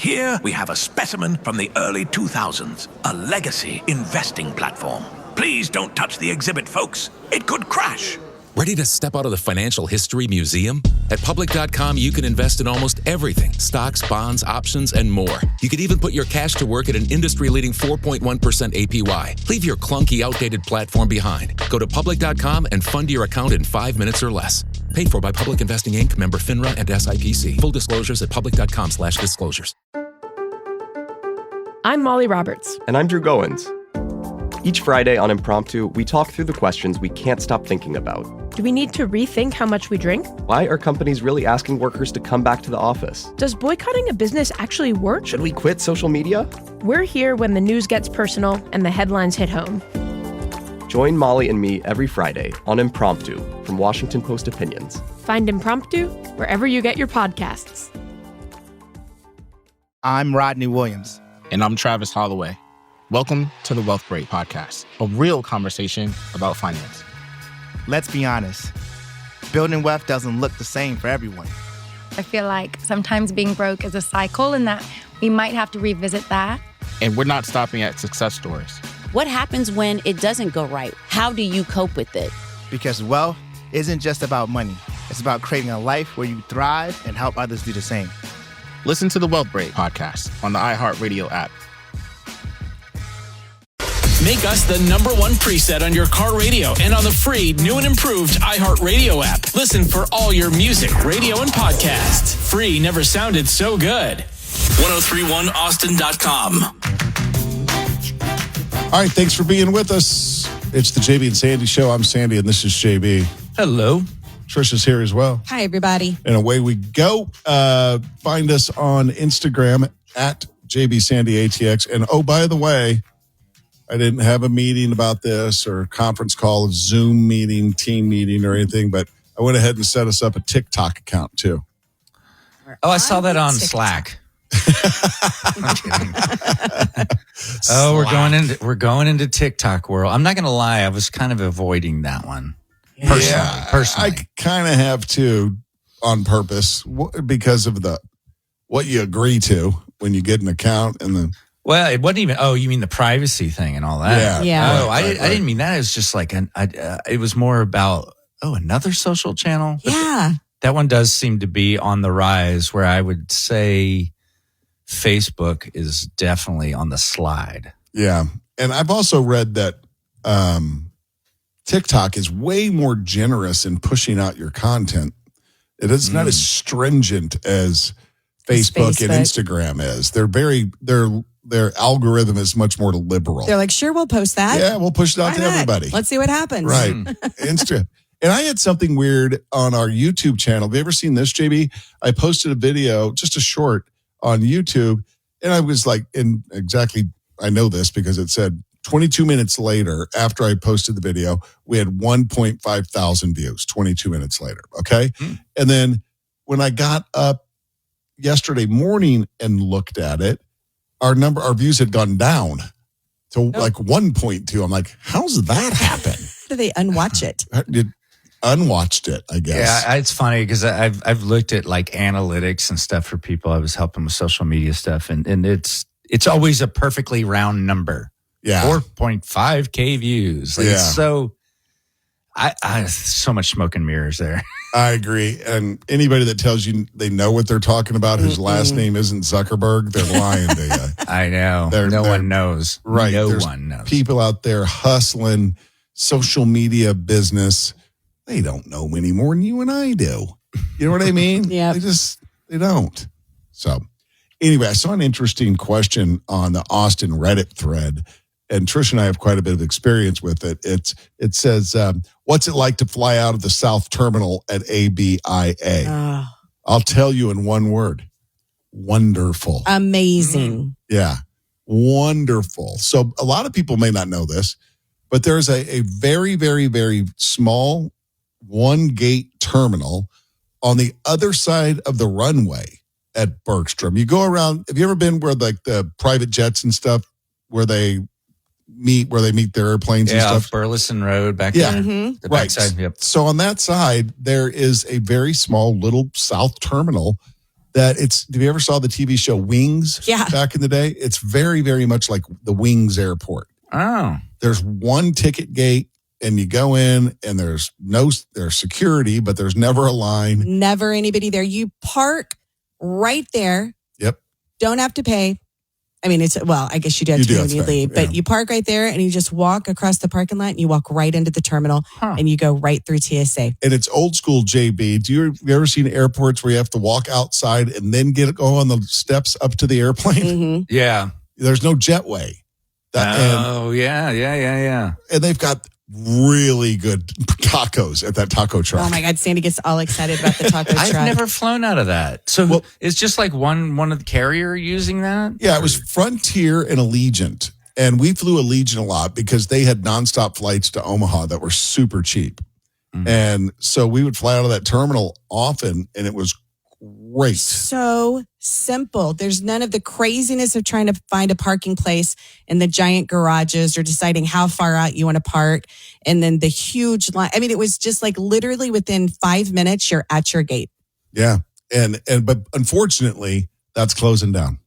here we have a specimen from the early 2000s, a legacy investing platform. Please don't touch the exhibit, folks. It could crash. Ready to step out of the financial history museum? At Public.com, you can invest in almost everything. Stocks, bonds, options, and more. You could even put your cash to work at an industry-leading 4.1% APY. Leave your clunky, outdated platform behind. Go to Public.com and fund your account in 5 minutes or less. Paid for by Public Investing Inc., member FINRA and SIPC. Full disclosures at Public.com/disclosures. I'm Molly Roberts. And I'm Drew Goins. Each Friday on Impromptu, we talk through the questions we can't stop thinking about. Do we need to rethink how much we drink? Why are companies really asking workers to come back to the office? Does boycotting a business actually work? Should we quit social media? We're here when the news gets personal and the headlines hit home. Join Molly and me every Friday on Impromptu from Washington Post Opinions. Find Impromptu wherever you get your podcasts. I'm Rodney Williams. And I'm Travis Holloway. Welcome to the Wealth Break Podcast, a real conversation about finance. Let's be honest, building wealth doesn't look the same for everyone. I feel like sometimes being broke is a cycle and that we might have to revisit that. And we're not stopping at success stories. What happens when it doesn't go right? How do you cope with it? Because wealth isn't just about money. It's about creating a life where you thrive and help others do the same. Listen to the Wealth Break Podcast on the iHeartRadio app. Make us the #1 preset on your car radio and on the free, new and improved iHeartRadio app. Listen for all your music, radio, and podcasts. Free never sounded so good. 1031austin.com. All right, thanks for being with us. It's the JB and Sandy Show. I'm Sandy, and this is JB. Hello. Trisha's here as well. Hi, everybody. And away we go. Find us on Instagram at JBSandyATX. And oh, by the way, I didn't have a meeting about this or a conference call, a Zoom meeting, team meeting or anything, but I went ahead and set us up a TikTok account too. Oh, I saw that on Slack. I'm kidding. Oh, we're going into TikTok world. I'm not going to lie, I was kind of avoiding that one. Personally. I kind of have to on purpose because of what you agree to when you get an account and the. Well, it wasn't even. Oh, you mean the privacy thing and all that? Yeah. Oh, I didn't mean that. It was just like it was more about another social channel. Yeah, that one does seem to be on the rise. Where I would say Facebook is definitely on the slide. Yeah, and I've also read that TikTok is way more generous in pushing out your content. It is not as stringent as Facebook and Instagram is. Their algorithm is much more liberal. They're like, sure, we'll post that. Yeah, we'll push it out to everybody. Let's see what happens. Right. Instagram. And I had something weird on our YouTube channel. Have you ever seen this, JB? I posted a video, just a short, on YouTube. And I was like, I know this because it said 22 minutes later, after I posted the video, we had 1.5 thousand views, 22 minutes later. Okay. And then when I got up yesterday morning and looked at it, our views had gone down to like 1.2. I'm like, how's that happen? Do they unwatch it? Unwatched it, I guess. Yeah, it's funny because I've looked at like analytics and stuff for people. I was helping with social media stuff, and it's always a perfectly round number. Yeah, 4.5K views. Like, it's so so much smoke and mirrors there. I agree. And anybody that tells you they know what they're talking about, whose last name isn't Zuckerberg, they're lying to you. I know. No one knows. Right. No one knows. People out there hustling social media business. They don't know any more than you and I do. You know what I mean? Yeah. They don't. So anyway, I saw an interesting question on the Austin Reddit thread. And Trish and I have quite a bit of experience with it. It says, what's it like to fly out of the South Terminal at ABIA? I'll tell you in one word. Wonderful. Amazing. Yeah. Wonderful. So a lot of people may not know this, but there's a very, very, very small one-gate terminal on the other side of the runway at Bergstrom. You go around. Have you ever been where like the private jets and stuff, where they meet their airplanes and stuff? Off Burleson Road back there. The backside. Yep. So on that side, there is a very small little south terminal that have you ever saw the TV show Wings? Yeah. Back in the day? It's very, very much like the Wings airport. Oh. There's one ticket gate and you go in and there's security, but there's never a line. Never anybody there. You park right there. Yep. Don't have to pay. I mean, I guess you do have to pay when you leave, but you park right there and you just walk across the parking lot and you walk right into the terminal and you go right through TSA. And it's old school, JB. Have you ever seen airports where you have to walk outside and then go on the steps up to the airplane? Mm-hmm. Yeah. There's no jetway. Yeah. And they've got really good tacos at that taco truck. Oh my God, Sandy gets all excited about the taco truck. I've never flown out of that. So it's just like one of the carrier using that? Yeah, it was Frontier and Allegiant. And we flew Allegiant a lot because they had nonstop flights to Omaha that were super cheap. Mm-hmm. And so we would fly out of that terminal often, and it was great. So simple. There's none of the craziness of trying to find a parking place in the giant garages or deciding how far out you want to park. And then the huge line. I mean, it was just like literally within 5 minutes, you're at your gate. Yeah. But unfortunately, that's closing down.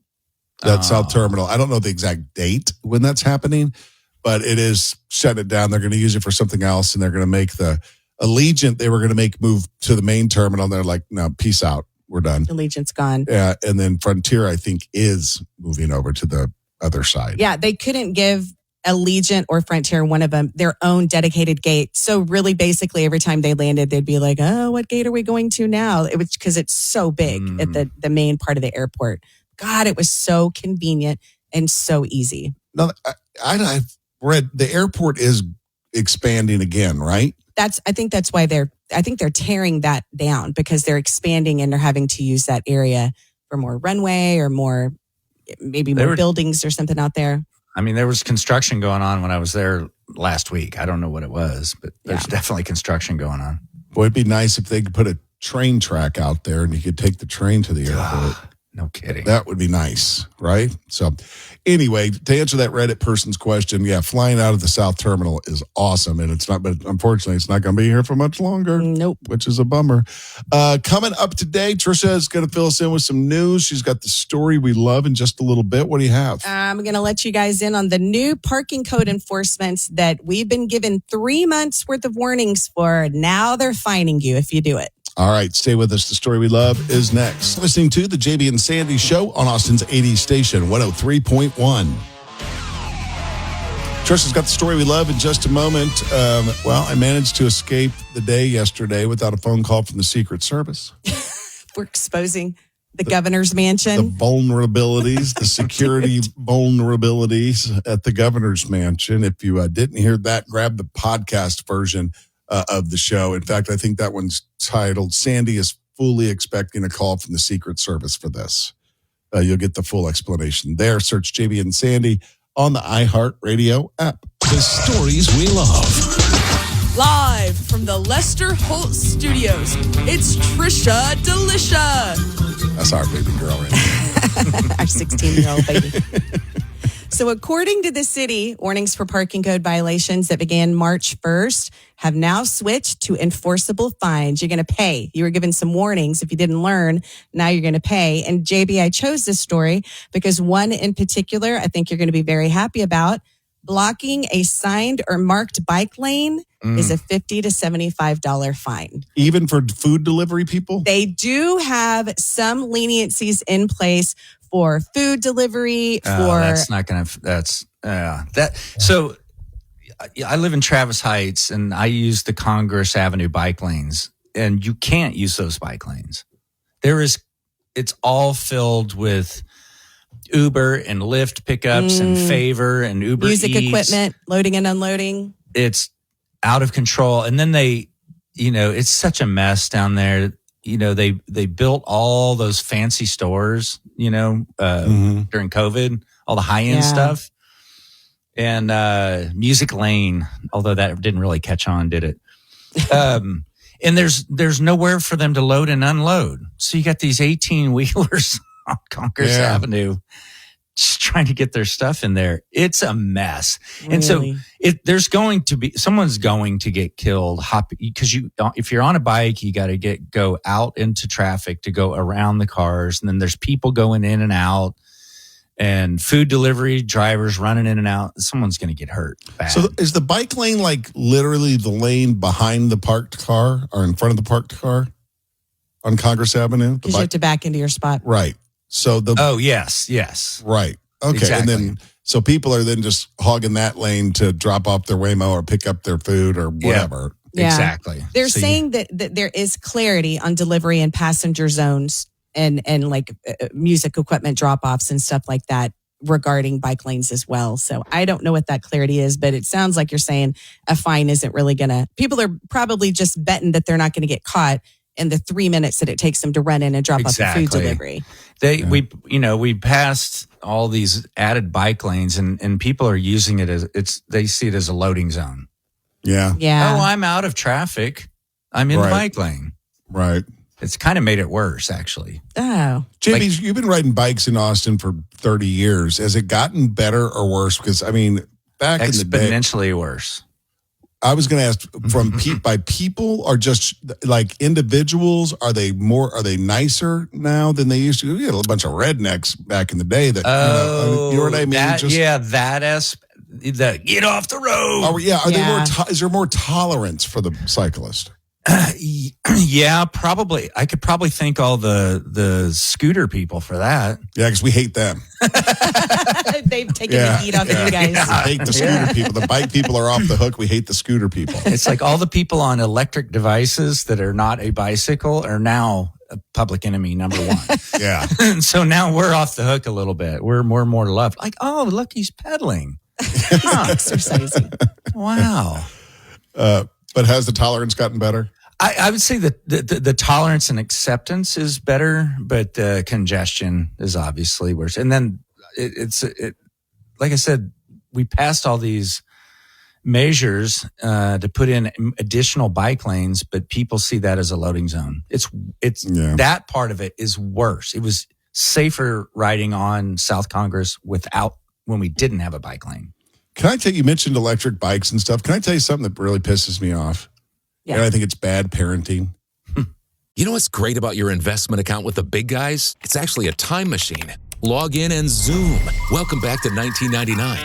That South Terminal. I don't know the exact date when that's happening, but it is shutting it down. They're going to use it for something else, and they're going to make the Allegiant, they were going to move to the main terminal. They're like, no, peace out. We're done. Allegiant's gone. Yeah. And then Frontier, I think, is moving over to the other side. Yeah. They couldn't give Allegiant or Frontier, one of them, their own dedicated gate. So really, basically, every time they landed, they'd be like, oh, what gate are we going to now? It was because it's so big at the main part of the airport. God, it was so convenient and so easy. No, I've read the airport is expanding again, right? I think that's why they're tearing that down, because they're expanding and they're having to use that area for more runway or more buildings or something out there. I mean, there was construction going on when I was there last week. I don't know what it was, but there's definitely construction going on. Boy, it'd be nice if they could put a train track out there and you could take the train to the airport. No kidding. That would be nice, right? So anyway, to answer that Reddit person's question, flying out of the South Terminal is awesome. And but unfortunately, it's not going to be here for much longer. Nope. Which is a bummer. Coming up today, Trisha is going to fill us in with some news. She's got the story we love in just a little bit. What do you have? I'm going to let you guys in on the new parking code enforcements that we've been given 3 months worth of warnings for. Now they're fining you if you do it. All right, stay with us. The story we love is next. Listening to the JB and Sandy Show on Austin's 80s station, 103.1. Trisha's got the story we love in just a moment. I managed to escape the day yesterday without a phone call from the Secret Service. We're exposing the governor's mansion. The vulnerabilities, the security vulnerabilities at the governor's mansion. If you didn't hear that, grab the podcast version of the show. In fact, I think that one's titled, Sandy is fully expecting a call from the Secret Service for this. You'll get the full explanation there. Search JB and Sandy on the iHeartRadio app. The stories we love. Live from the Lester Holt Studios, it's Trisha Delisha. That's our baby girl right now. Our 16-year-old baby. So according to the city, warnings for parking code violations that began March 1st have now switched to enforceable fines. You're going to pay. You were given some warnings. If you didn't learn, now you're going to pay. And JB, I chose this story because one in particular, I think you're going to be very happy about. Blocking a signed or marked bike lane is a $50 to $75 fine. Even for food delivery people? They do have some leniencies in place for food delivery. That's not going to. So I live in Travis Heights, and I use the Congress Avenue bike lanes, and you can't use those bike lanes. It's all filled with Uber and Lyft pickups and Favor and Uber Music Eats. Equipment, loading and unloading. It's out of control. And then it's such a mess down there. They built all those fancy stores, during COVID, all the high-end stuff. And Music Lane, although that didn't really catch on, did it? And there's nowhere for them to load and unload. So you got these 18-wheelers on Congress Avenue. just trying to get their stuff in there. It's a mess. Really? And so there's going to be, someone's going to get killed because if you're on a bike, you got to go out into traffic to go around the cars. And then there's people going in and out and food delivery drivers running in and out. Someone's going to get hurt bad. So is the bike lane like literally the lane behind the parked car or in front of the parked car on Congress Avenue? Because you have to back into your spot. Right. So yes. Right. Okay. Exactly. And then, so people are then just hogging that lane to drop off their Waymo or pick up their food or whatever. Yeah. Exactly. They're saying that there is clarity on delivery and passenger zones and like music equipment drop-offs and stuff like that regarding bike lanes as well. So I don't know what that clarity is, but it sounds like you're saying a fine isn't really people are probably just betting that they're not going to get caught in the 3 minutes that it takes them to run in and drop off the food delivery. We passed all these added bike lanes and people are using it they see it as a loading zone. Yeah. Yeah. Oh, I'm out of traffic. I'm in the bike lane. Right. It's kind of made it worse, actually. Oh. JB, you've been riding bikes in Austin for 30 years. Has it gotten better or worse? Because, I mean, back in the day. Exponentially worse. I was going to ask by people or just like individuals, are they nicer now than they used to? We had a bunch of rednecks back in the day that, you know what I mean? That get off the road. Oh, yeah. Is there more tolerance for the cyclist? Yeah, probably. I could probably thank all the scooter people for that. Yeah, because we hate them. They've taken the heat off of you guys. I hate the scooter people. The bike people are off the hook. We hate the scooter people. It's like all the people on electric devices that are not a bicycle are now a public enemy number one. Yeah. And so now we're off the hook a little bit. We're more and more loved. Like, oh, look, he's pedaling. He's exercising. Wow. But has the tolerance gotten better? I would say that the tolerance and acceptance is better, but congestion is obviously worse. And then it's like I said, we passed all these measures to put in additional bike lanes, but people see that as a loading zone. It's that part of it is worse. It was safer riding on South Congress when we didn't have a bike lane. Can I tell you mentioned electric bikes and stuff? Can I tell you something that really pisses me off? Yeah. And I think it's bad parenting. You know what's great about your investment account with the big guys? It's actually a time machine. Log in and zoom. Welcome back to 1999.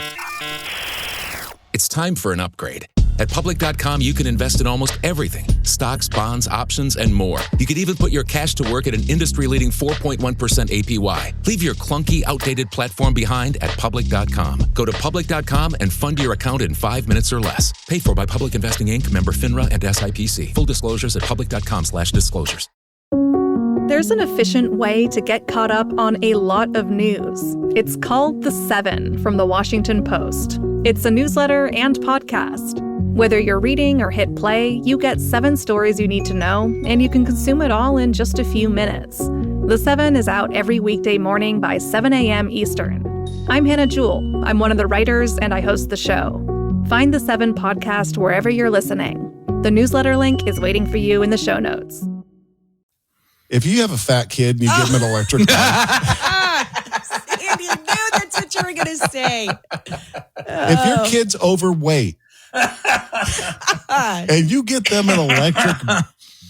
It's time for an upgrade. At Public.com, you can invest in almost everything. Stocks, bonds, options, and more. You could even put your cash to work at an industry-leading 4.1% APY. Leave your clunky, outdated platform behind at Public.com. Go to Public.com and fund your account in 5 minutes or less. Paid for by Public Investing Inc., member FINRA and SIPC. Full disclosures at Public.com/disclosures. There's an efficient way to get caught up on a lot of news. It's called The 7 from The Washington Post. It's a newsletter and podcast. Whether you're reading or hit play, you get 7 stories you need to know, and you can consume it all in just a few minutes. The 7 is out every weekday morning by 7 a.m. Eastern. I'm Hannah Jewell. I'm one of the writers, and I host the show. Find The 7 podcast wherever you're listening. The newsletter link is waiting for you in the show notes. If you have a fat kid and you give him an electric bike. Sandy, I knew that's what you were going to say. If your kid's overweight and you get them an electric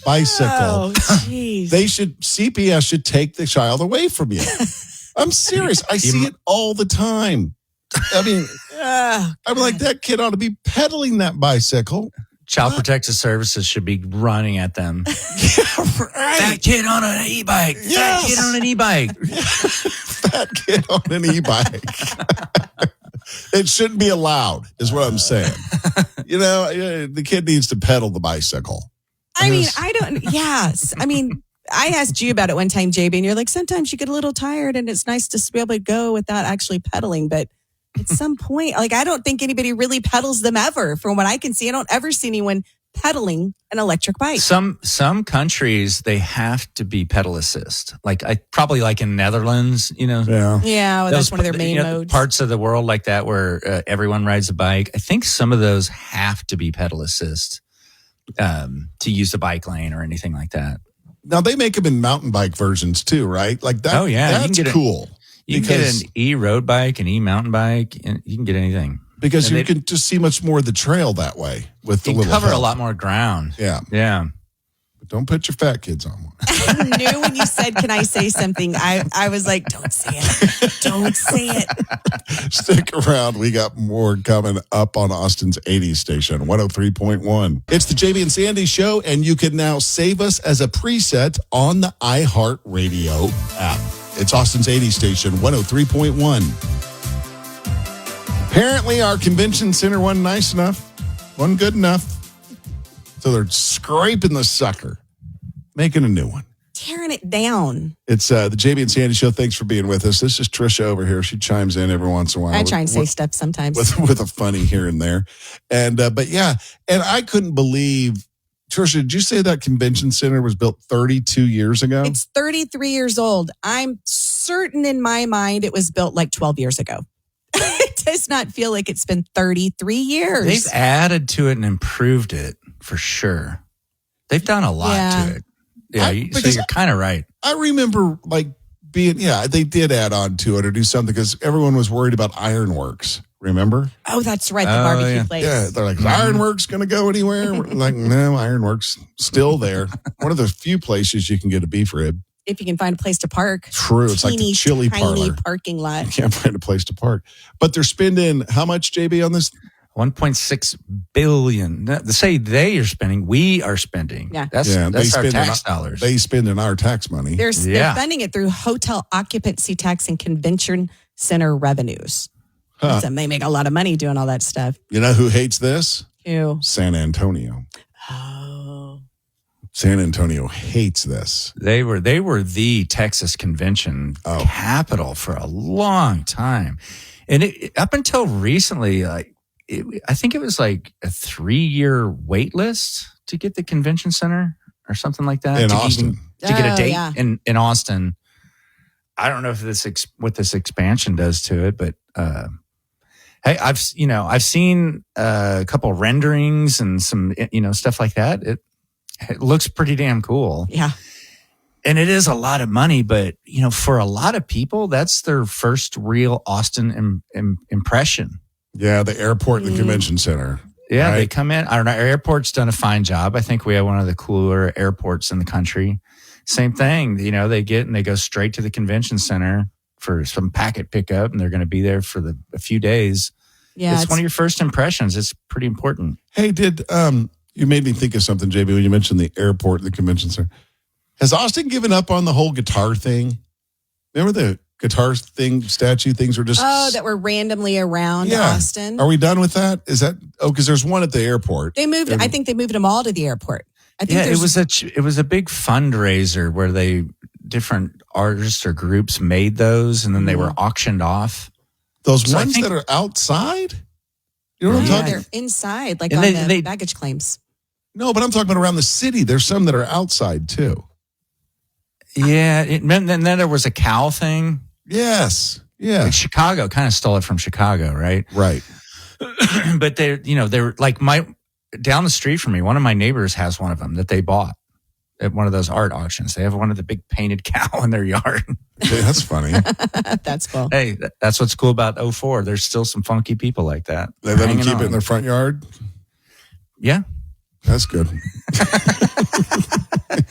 bicycle, CPS should take the child away from you. I'm serious. I see it all the time. I mean, I'm like, that kid ought to be pedaling that bicycle. Child Protective Services should be running at them. Yeah, right. Fat kid on an e-bike. Yes. Fat kid on an e-bike. Fat kid on an e-bike. It shouldn't be allowed, is what I'm saying. You know, the kid needs to pedal the bicycle. I mean, I mean, I asked you about it one time, JB, and you're like, sometimes you get a little tired and it's nice to be able to go without actually pedaling. But at some point, like, I don't think anybody really pedals them ever. From what I can see, I don't ever see anyone pedaling an electric bike. Some countries, they have to be pedal assist. Like probably like in Netherlands, you know. Yeah, well, that's one of their main modes. Parts of the world like that where everyone rides a bike. I think some of those have to be pedal assist to use the bike lane or anything like that. Now they make them in mountain bike versions too, right? Like that. Oh yeah, that's cool. You can get an e-road bike, an e-mountain bike, and you can get anything. Because you can just see much more of the trail that way with the you little cover help. a lot more ground. Yeah. Yeah. But don't put your fat kids on one. I knew when you said, can I say something? I was like, don't say it. Don't say it. Stick around. We got more coming up on Austin's 80s station, 103.1. It's the JB and Sandy show, and you can now save us as a preset on the iHeartRadio app. It's Austin's 80s station, 103.1. Apparently, our convention center wasn't nice enough, wasn't good enough. So they're scraping the sucker, making a new one. Tearing it down. It's the JB and Sandy show. Thanks for being with us. This is Trisha over here. She chimes in every once in a while. I try and say stuff sometimes. With a funny here and there. And but yeah, and I couldn't believe, Trisha, did you say that convention center was built 32 years ago? It's 33 years old. I'm certain in my mind it was built like 12 years ago. It does not feel like it's been 33 years. They've added to it and improved it for sure. They've done a lot to it. Yeah, so you're kind of right. I remember they did add on to it or do something because everyone was worried about Ironworks. Remember? Oh, that's right. The barbecue place. Yeah, they're like, is Ironworks going to go anywhere? We're like, no, Ironworks still there. One of the few places you can get a beef rib. If you can find a place to park. True. It's like the chili tiny parlor. Parking lot. You can't find a place to park. But they're spending how much, JB, on this? 1.6 billion. They say they are spending. We are spending. Yeah. That's our tax dollars. They spend in our tax money. They're funding it through hotel occupancy tax and convention center revenues. Huh. So they make a lot of money doing all that stuff. You know who hates this? Who? San Antonio. Oh. San Antonio hates this. They were the Texas convention capital for a long time. And up until recently, I think it was like a 3-year wait list to get the convention center or something like that. In Austin. To get a date in Austin. I don't know if what this expansion does to it, but hey, I've seen a couple renderings and some stuff like that. It looks pretty damn cool. Yeah. And it is a lot of money, but for a lot of people, that's their first real Austin impression. Yeah, the airport and the convention center. Yeah, right? They come in. I don't know. Our airport's done a fine job. I think we have one of the cooler airports in the country. Same thing. They go straight to the convention center for some packet pickup, and they're going to be there for a few days. Yeah, it's one of your first impressions. It's pretty important. Hey, you made me think of something, JB, when you mentioned the airport and the convention center. Has Austin given up on the whole guitar thing? Remember the guitar statue things were just... Oh, that were randomly around Austin? Are we done with that? Is that... Oh, because there's one at the airport. I think they moved them all to the airport. I think it was a big fundraiser where different artists or groups made those, and then they were auctioned off. Those ones that are outside? You know what I'm talking about? They're inside, like on the baggage claims. No, but I'm talking about around the city. There's some that are outside, too. Yeah, and then there was a cow thing. Yes, yeah. Like Chicago kind of stole it from Chicago, right? Right. But they're like down the street from me. One of my neighbors has one of them that they bought at one of those art auctions. They have one of the big painted cow in their yard. Hey, that's funny. That's cool. Hey, that's what's cool about 04. There's still some funky people like that. They let them keep it in their front yard? Yeah. That's good.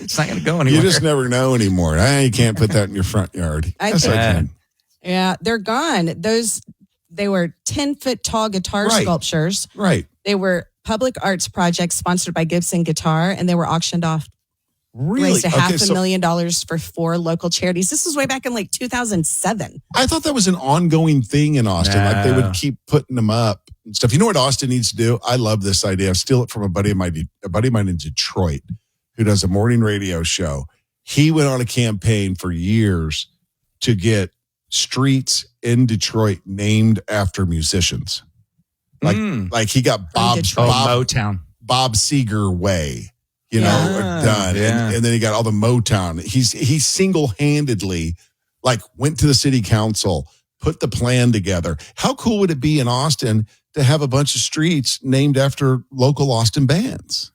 It's not going to go anywhere. You just never know anymore. You can't put that in your front yard. I can. Yeah, they're gone. They were 10-foot tall guitar sculptures. Right. They were public arts projects sponsored by Gibson Guitar, and they were auctioned off. Really? Raised $500,000 for 4 local charities. This was way back in like 2007. I thought that was an ongoing thing in Austin. Like they would keep putting them up and stuff. You know what Austin needs to do? I love this idea. I steal it from a buddy of mine in Detroit who does a morning radio show. He went on a campaign for years to get streets in Detroit named after musicians. Like he got Motown. Bob Seger Way. Done. Yeah. And then he got all the Motown. He single-handedly went to the city council, put the plan together. How cool would it be in Austin to have a bunch of streets named after local Austin bands?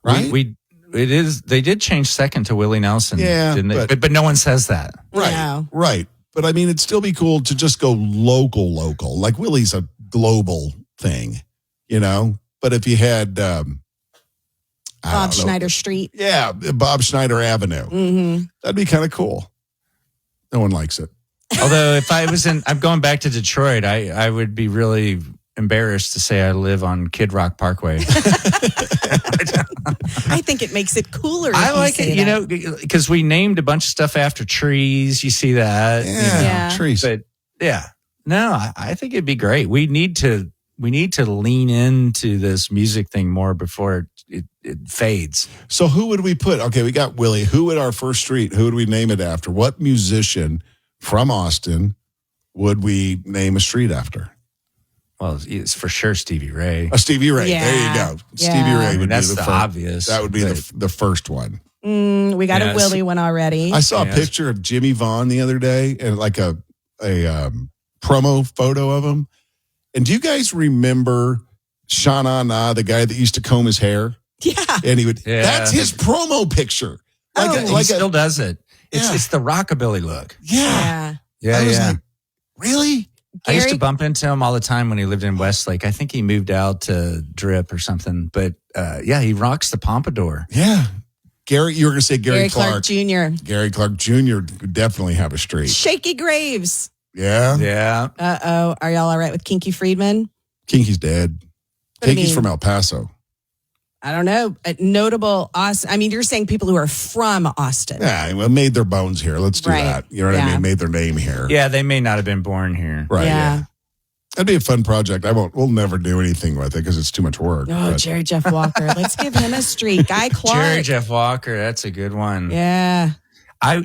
Right? It is. They did change second to Willie Nelson. Yeah. Didn't they? But no one says that. Right. Yeah. Right. But I mean, it'd still be cool to just go local. Like Willie's a global thing, you know? But if you had Bob Schneider Street. Yeah, Bob Schneider Avenue. That'd be kind of cool. No one likes it. Although if I'm going back to Detroit, I would be really embarrassed to say I live on Kid Rock Parkway. I think it makes it cooler. I like it, you know, because we named a bunch of stuff after trees. You see that? Yeah, trees. But yeah, no, I think it'd be great. We need to lean into this music thing more before it fades. So who would we put? Okay, we got Willie. Who would our first street? Who would we name it after? What musician from Austin would we name a street after? Well, it's for sure Stevie Ray. Stevie Ray. Yeah. There you go. Yeah. Stevie Ray would that's be the first. obvious. That would be the first one. We got a Willie one already. I saw a picture of Jimmy Vaughn the other day, and like a promo photo of him. And do you guys remember Shana Na, the guy that used to comb his hair? Yeah. And he would. Yeah. That's his promo picture. He still does it. It's the rockabilly look. Yeah. Yeah. I was like, really? I used to bump into him all the time when he lived in Westlake. I think he moved out to Drip or something. But he rocks the pompadour. Yeah. Gary, you were going to say Gary Clark Jr. Gary Clark Jr. would definitely have a street. Shaky Graves. Yeah. Yeah. Uh-oh. Are y'all all right with Kinky Friedman? Kinky's dead. Kinky's from El Paso. I don't know. Notable Austin. I mean, you're saying people who are from Austin. Yeah, well, made their bones here. Let's do that. You know what I mean? Made their name here. Yeah, they may not have been born here. Right. Yeah. That'd be a fun project. We'll never do anything with it because it's too much work. Oh, Jerry Jeff Walker. Let's give him a street. Guy Clark. Jerry Jeff Walker. That's a good one. Yeah.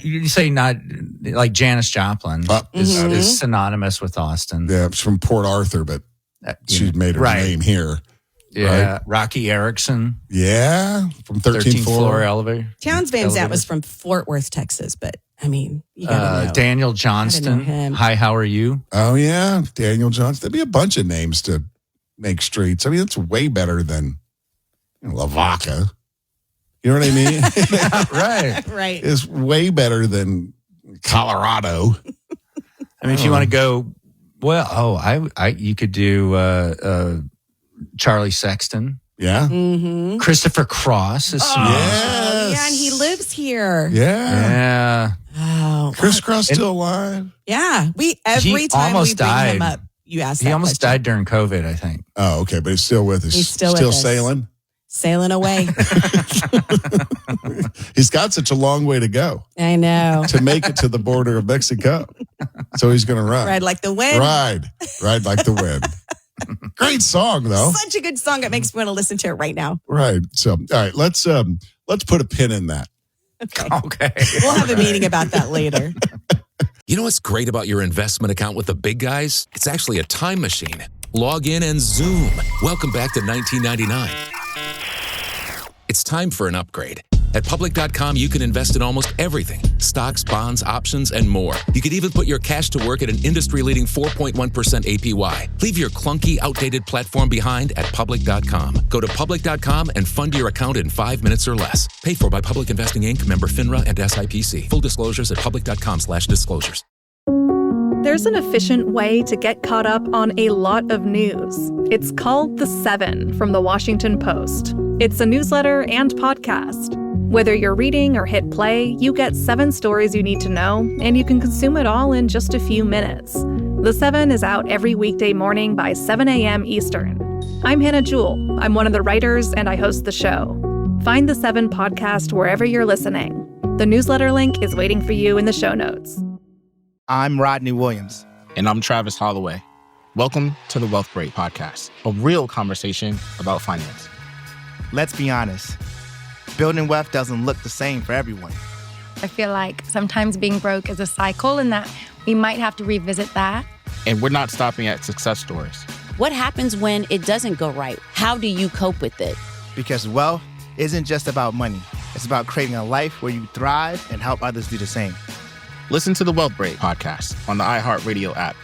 You say not like Janis Joplin is synonymous with Austin. Yeah, it's from Port Arthur, but she's made her name here. Yeah, right? Rocky Erickson. Yeah, from 13th floor elevator. Towns Van Zandt was from Fort Worth, Texas, but I mean, you gotta know. Daniel Johnston. Hi, how are you? Oh yeah, Daniel Johnston. There'd be a bunch of names to make streets. I mean, it's way better than Lavaca. You know what I mean? Right. Right. It's way better than Colorado. I mean, if you want to go, you could do Charlie Sexton. Yeah. Mm-hmm. Christopher Cross is yeah, and he lives here. Yeah. Oh, Chris Cross still alive? Yeah. Every time we bring him up, you ask that He almost question. died during COVID, I think. Oh, okay, but he's still with us. He's still with us. Sailing? Sailing away. He's got such a long way to go. I know. To make it to the border of Mexico. So he's going to run. Ride like the wind. Ride like the wind. Great song, though. Such a good song. It makes me want to listen to it right now. Right. So, all right, let's put a pin in that. Okay. We'll have a meeting about that later. You know what's great about your investment account with the big guys? It's actually a time machine. Log in and zoom. Welcome back to 1999. It's time for an upgrade. At public.com, you can invest in almost everything. Stocks, bonds, options, and more. You could even put your cash to work at an industry-leading 4.1% APY. Leave your clunky, outdated platform behind at public.com. Go to public.com and fund your account in 5 minutes or less. Paid for by Public Investing Inc., member FINRA and SIPC. Full disclosures at public.com/disclosures. There's an efficient way to get caught up on a lot of news. It's called The 7 from The Washington Post. It's a newsletter and podcast. Whether you're reading or hit play, you get 7 stories you need to know, and you can consume it all in just a few minutes. The 7 is out every weekday morning by 7 a.m. Eastern. I'm Hannah Jewell. I'm one of the writers, and I host the show. Find The 7 podcast wherever you're listening. The newsletter link is waiting for you in the show notes. I'm Rodney Williams. And I'm Travis Holloway. Welcome to the Wealth Break Podcast, a real conversation about finance. Let's be honest. Building wealth doesn't look the same for everyone. I feel like sometimes being broke is a cycle and that we might have to revisit that. And we're not stopping at success stories. What happens when it doesn't go right? How do you cope with it? Because wealth isn't just about money. It's about creating a life where you thrive and help others do the same. Listen to the Wealth Break Podcast on the iHeartRadio app,